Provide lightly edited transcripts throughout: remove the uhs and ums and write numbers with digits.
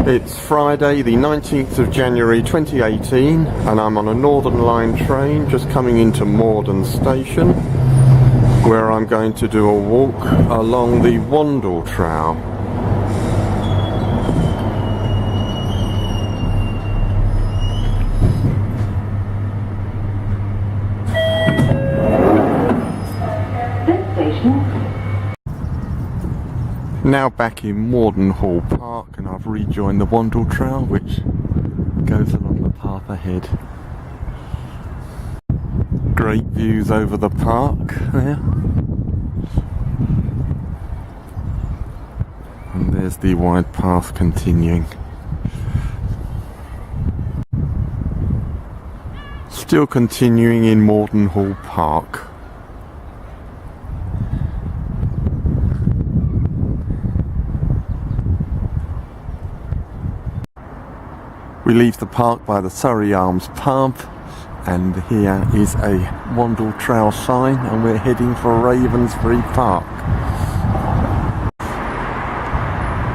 It's Friday the 19th of January 2018 and I'm on a Northern Line train just coming into Morden station, where I'm going to do a walk along the Wandle Trail. Now back in Morden Hall Park, and I've rejoined the Wandle Trail, which goes along the path ahead. Great views over the park there. And there's the wide path continuing. Still continuing in Morden Hall Park. We leave the park by the Surrey Arms pub, and here is a Wandle Trail sign, and we're heading for Ravensbury Park.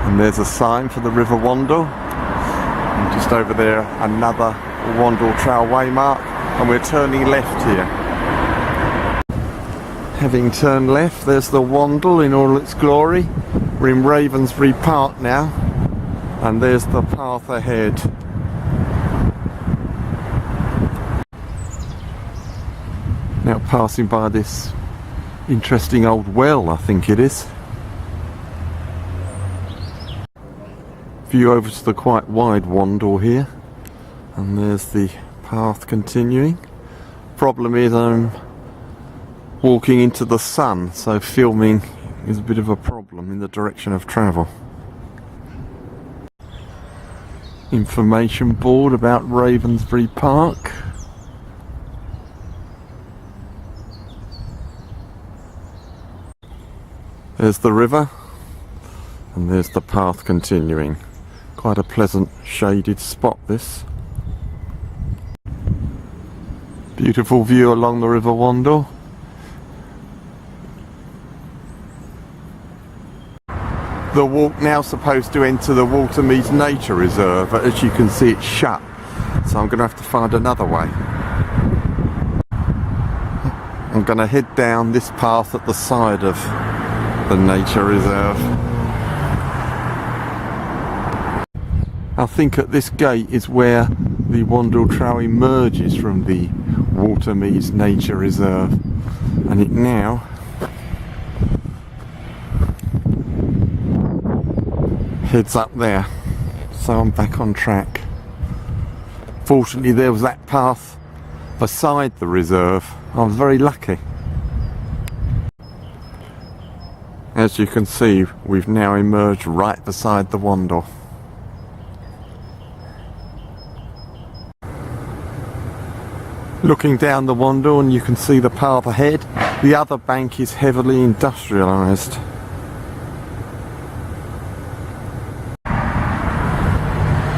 And there's a sign for the River Wandle, and just over there another Wandle Trail waymark, and we're turning left here. Having turned left, there's the Wandle in all its glory. We're in Ravensbury Park now, and there's the path ahead. Now passing by this interesting old well, I think it is. View over to the quite wide Wandle here, and there's the path continuing. Problem is I'm walking into the sun, so filming is a bit of a problem in the direction of travel. Information board about Ravensbury Park. There's the river, and there's the path continuing. Quite a pleasant shaded spot this. Beautiful view along the River Wandle. The walk now supposed to enter the Watermeads Nature Reserve, but as you can see it's shut, so I'm going to have to find another way. I'm going to head down this path at the side of the nature reserve. I think at this gate is where the Wandle Trail emerges from the Watermeads Nature Reserve, and it now heads up there, so I'm back on track. Fortunately there was that path beside the reserve. I was very lucky. As you can see, we've now emerged right beside the Wandle. Looking down the Wandle, and you can see the path ahead. The other bank is heavily industrialised.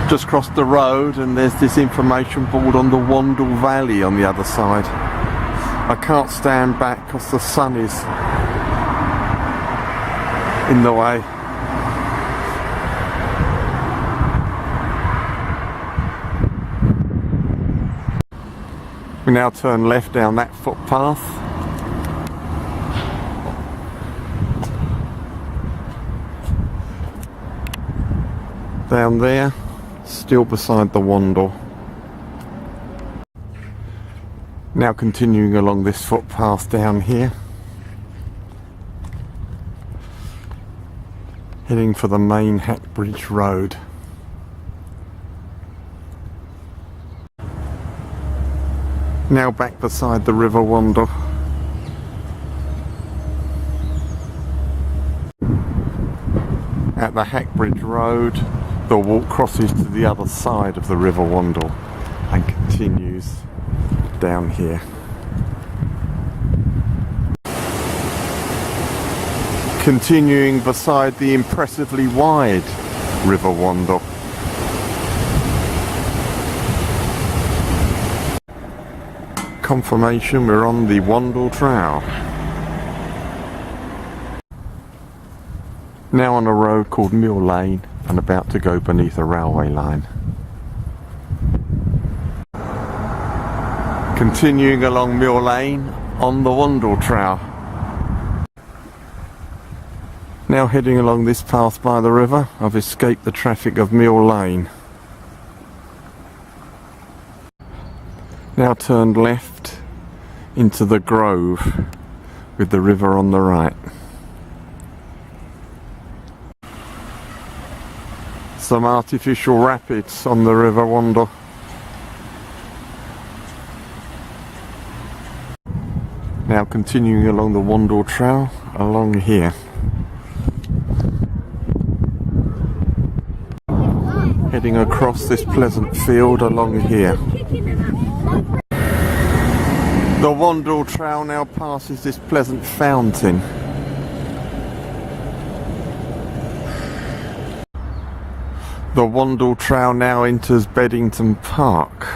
Just crossed the road, and there's this information board on the Wandle Valley on the other side. I can't stand back because the sun is in the way. We now turn left down that footpath. Down there, still beside the Wandle. Now continuing along this footpath down here, heading for the main Hackbridge road. Now back beside the River Wandle. At the Hackbridge road, the walk crosses to the other side of the River Wandle and continues down here. Continuing beside the impressively wide River Wandle. Confirmation we're on the Wandle Trail. Now on a road called Mill Lane, and about to go beneath a railway line. Continuing along Mill Lane on the Wandle Trail. Now heading along this path by the river. I've escaped the traffic of Mill Lane. Now turned left into the Grove with the river on the right. Some artificial rapids on the River Wandle. Now continuing along the Wandle Trail along here. Heading across this pleasant field along here. The Wandle Trail now passes this pleasant fountain. The Wandle Trail now enters Beddington Park.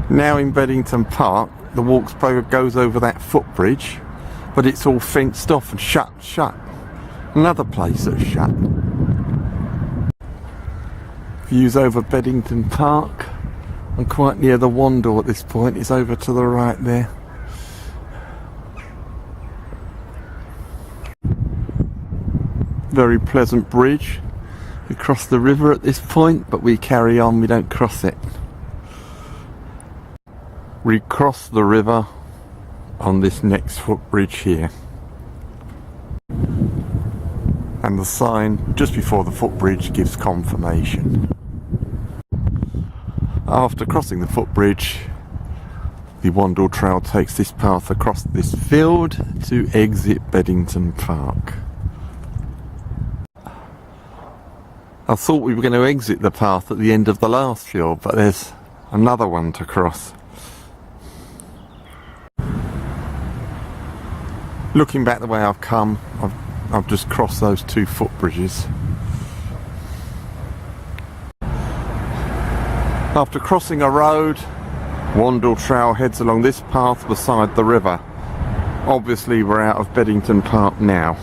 Now in Beddington Park, the walk goes over that footbridge, but it's all fenced off and shut. Another place that's shut. Views over Beddington Park. I'm quite near the Wandle at this point. It's over to the right there. Very pleasant bridge. We cross the river at this point, but we carry on, we don't cross it. We cross the river on this next footbridge here. And the sign just before the footbridge gives confirmation. After crossing the footbridge, the Wandle Trail takes this path across this field to exit Beddington Park. I thought we were going to exit the path at the end of the last field, but there's another one to cross. Looking back the way I've come, I've just crossed those two footbridges. After crossing a road, Wandle Trail heads along this path beside the river. Obviously we're out of Beddington Park now.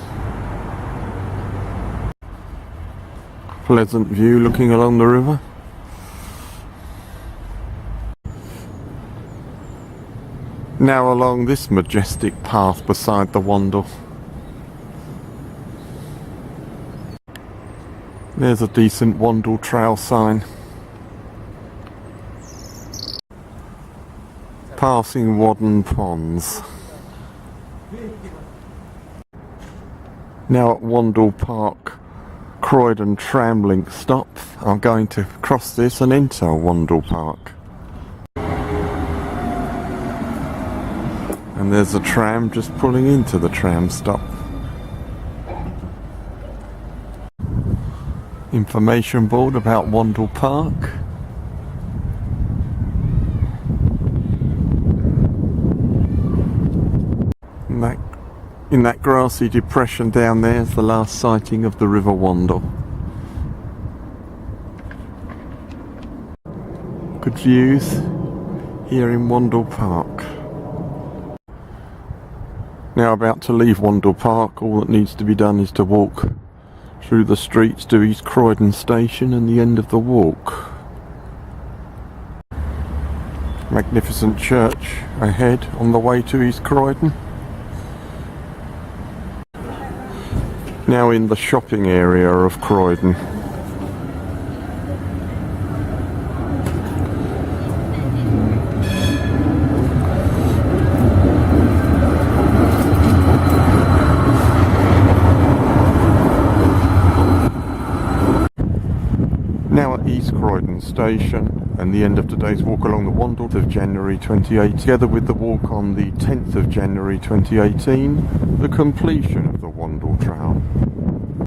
Pleasant view looking along the river. Now along this majestic path beside the Wandle. There's a decent Wandle Trail sign. Passing Morden Ponds. Now at Wandle Park, Croydon tram link stop. I'm going to cross this and enter Wandle Park. And there's a tram just pulling into the tram stop. Information board about Wandle Park. In that grassy depression down there is the last sighting of the River Wandle. Good views here in Wandle Park. Now about to leave Wandle Park, all that needs to be done is to walk through the streets to East Crotdon station and the end of the walk. Magnificent church ahead on the way to East Crotdon. Now in the shopping area of Croydon. Now at East Crotdon station and the end of today's walk along the Wandle of January 2018, together with the walk on the 10th of January 2018, the completion of the Wandle Trail.